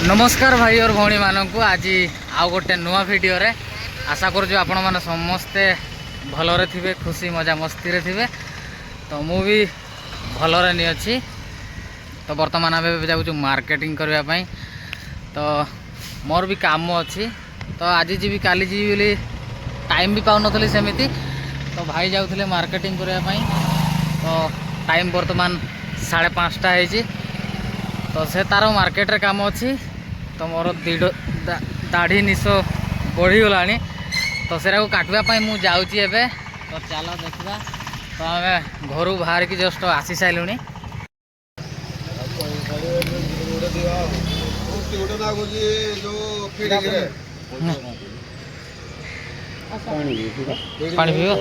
नमस्कार भाई और भौणी मानक आज आउ गोटे नुआ वीडियो रे आशा करूँ आपण मैंने समस्ते भलरे थे खुशी मजा मस्ती रे थे। तो मु भी भलरे नहीं अच्छी। तो बर्तमान आम जाऊँ मार्केटिंग करने। तो मोर भी काम अच्छी। तो आज जी काली जी बोली टाइम भी पाऊन सेमती। तो भाई जाऊे मार्केटिंग करने। तो टाइम बर्तमान 5:30 है। तो से तार मार्केट रे काम अच्छी। तो मोर दाढ़ी निश बढ़ीगला। तो से काटवाई मुझे जाऊँगी एवं। तो चल देखा। तो आम घर बाहर की जस्ट आसी सारूँ। पानी पियो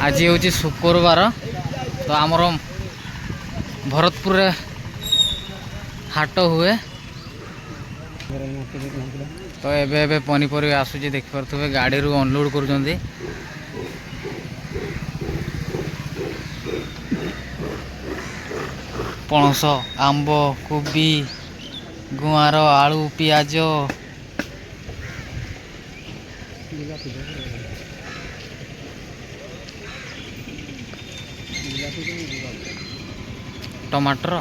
आज हूँ शुक्रवार। तो आमर भरतपुर हाट हुए। तो एबे पनीपरिया आसूची देखिपे गाड़ी रू अनलोड कर पणस आंब कोबी गुआर आलू पियाज टमाटर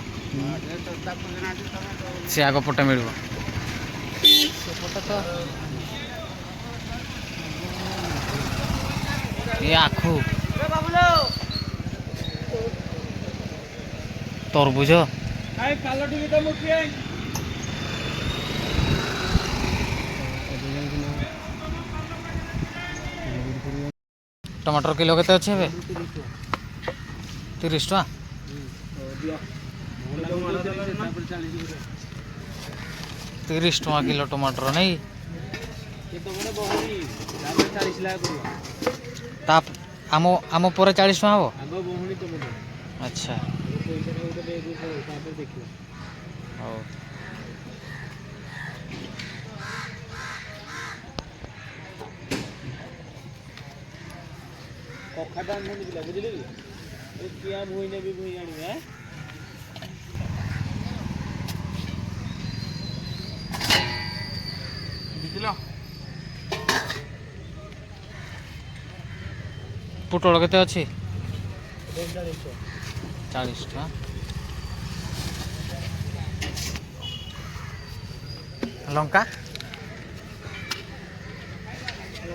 से आग पटे मिल ये आखु तरबुज टमाटर किलो केते अच्छे 30 टका। 30 टका किलो टमाटर नहीं। आम आम पर 40 टका हम। अच्छा हाँ कखाटा बुझे किया भूई ने भी भूई आने पुटल केते अच्छी 40 टका। लंका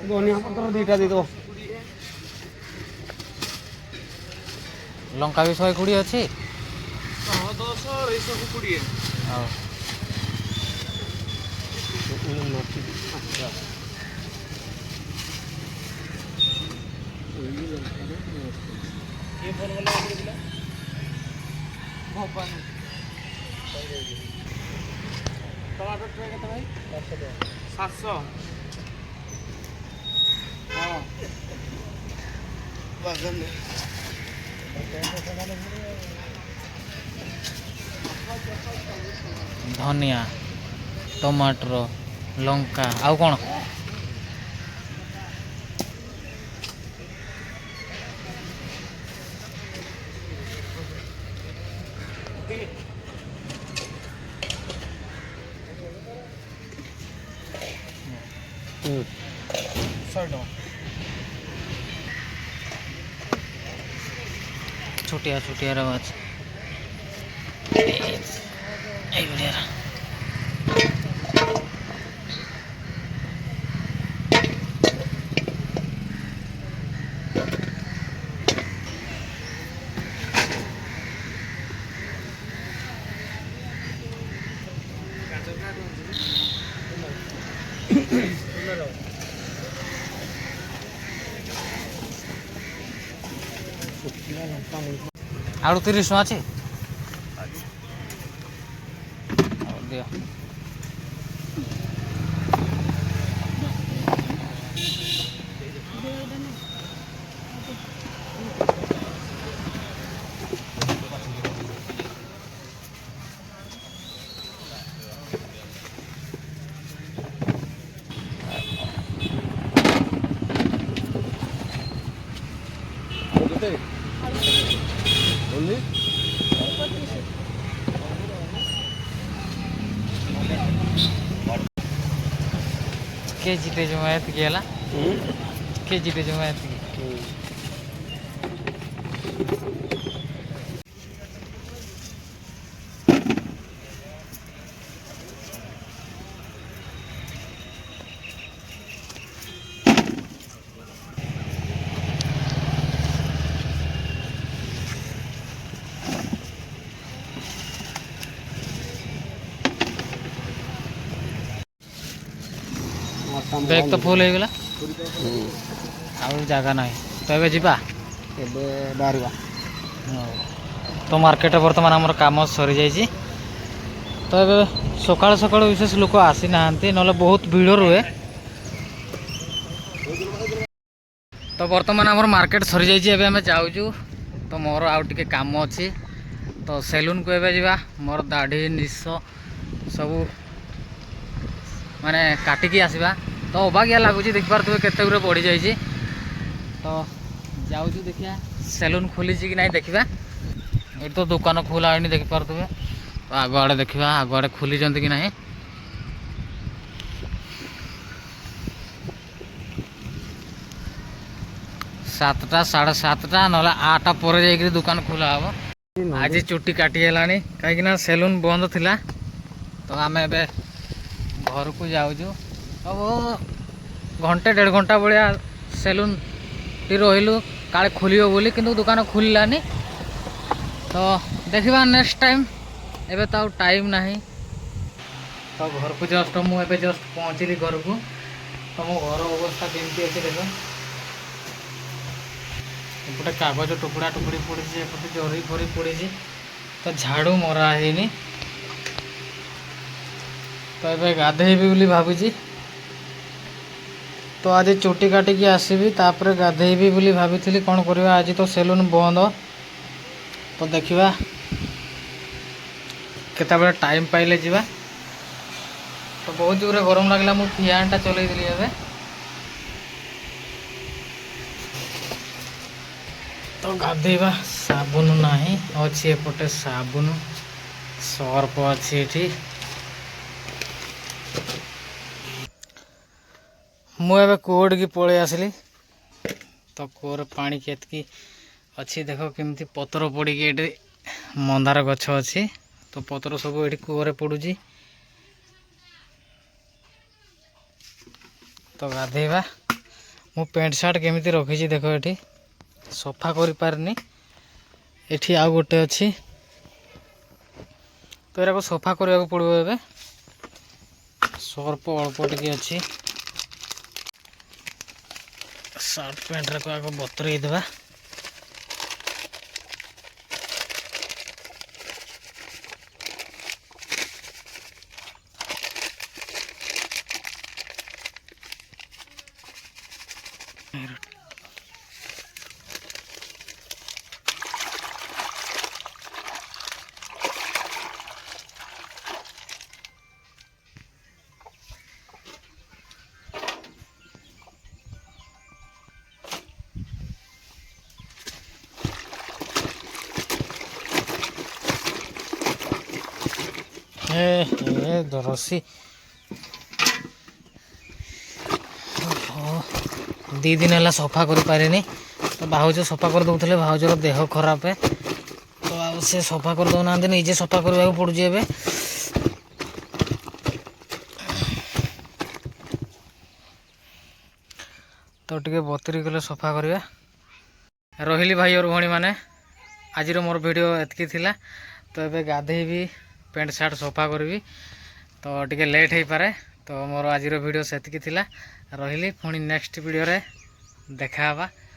धनिया पत्र दीटा दे दो। लंका भी 120 अच्छी 10 टमाटर ट्रे के भाई 700। हाँ धनिया टमाटर लंका आउ कौन छोटिया छोटिया रवाज आलू 30 टका अच्छे दियो केजीटे जो एतिकी है केजीटे जो एतिकी बैग तो फुल हो गला आउ जगह ना तो एबे जीवा बाहर तो मार्केट बर्तमान आमर काम सरी जाइए तो ये सकाल सकाल विशेष लोक आसी ना ना बहुत भीड़ रुए तो बर्तमान आमर मार्केट सरी जाइए आम जाऊँ तो मोर आउ टे काम अच्छी तो सेलून को एबे जीवा मोर दाढ़ी निश सबू माने काटिकी आसवा तो अबागिया लगुच देखिपे केते गुरे बढ़ी जाइए तो जाऊँ देखिया सेलून खोली कि नहीं देखा ये तो दुकान खोला है देखिपे तो आग आड़े देखा आग आड़े खोली कि नहीं सातटा 7:30 ना 8टा पर जा दुकान खोला हम आज चुट्टी काटी है कहीं सेलून बंद थिला तो आम ए घर को जाऊँ अब घंटे 1.5 घंटा भाया सेलून टी रही काले खोल बोली किंतु दुकान खोलानी तो देखा नेक्स्ट टाइम एबे तो टाइम नहीं तो घर को जस्ट मुझे जस्ट पहुँचली घर को तो मो घर अवस्था केमती अच्छे देख एपटे कागज टुकड़ा टुकड़ी पड़ी एपटे जरी फरी पड़ी तो झाड़ू मरा है तो ये गाधेबी बोली भावी तो आज चुटी काटिकी आसबि तापर गाधेबी बोली भाभी कौन करवा आज तो सेलून बंद तो देखा केतबे टाइम पाइले जीवा तो बहुत जोरे गरम लगला मु फैन टा चलई दिली एबे तो गाधेबा साबुन नहीं अच्छी एपटे साबुन सर्फ अच्छी एठी मुझे कूड़ की पलि आसली तो कूर पानी केतकी अच्छी देख केमती पतर पड़ी ये मंदार गछ अच्छी तो पतर सब ये कूरे पड़ुची तो गाधेबा मु पेंट सार्ट केमिति रखी देख ये सफा कर पारनी एठी आउ गोटे अच्छी तो यहाँ सफा करने को पड़ो ए सर्फ अल्प टे अच्छी सार्ट पैंट को आग बतरई देवा रसी दी दिन है सफा कर पारे तो भाउज सफा कर दौले भाउजर देह खराब है तो आ से सफा कर दौना निजे सफा करने पड़ुଛି एबे तो टिके बतरी गले सफा करवा रही भाई और भणी मैंने आज मोर वीडियो एतकी थिला तो एबे गाधेबी पेंट सार्ट सफा करी तो टिके लेट हो पारे तो मोर आज वीडियो से थिला रही पुणी नेक्स्ट वीडियो रे देखा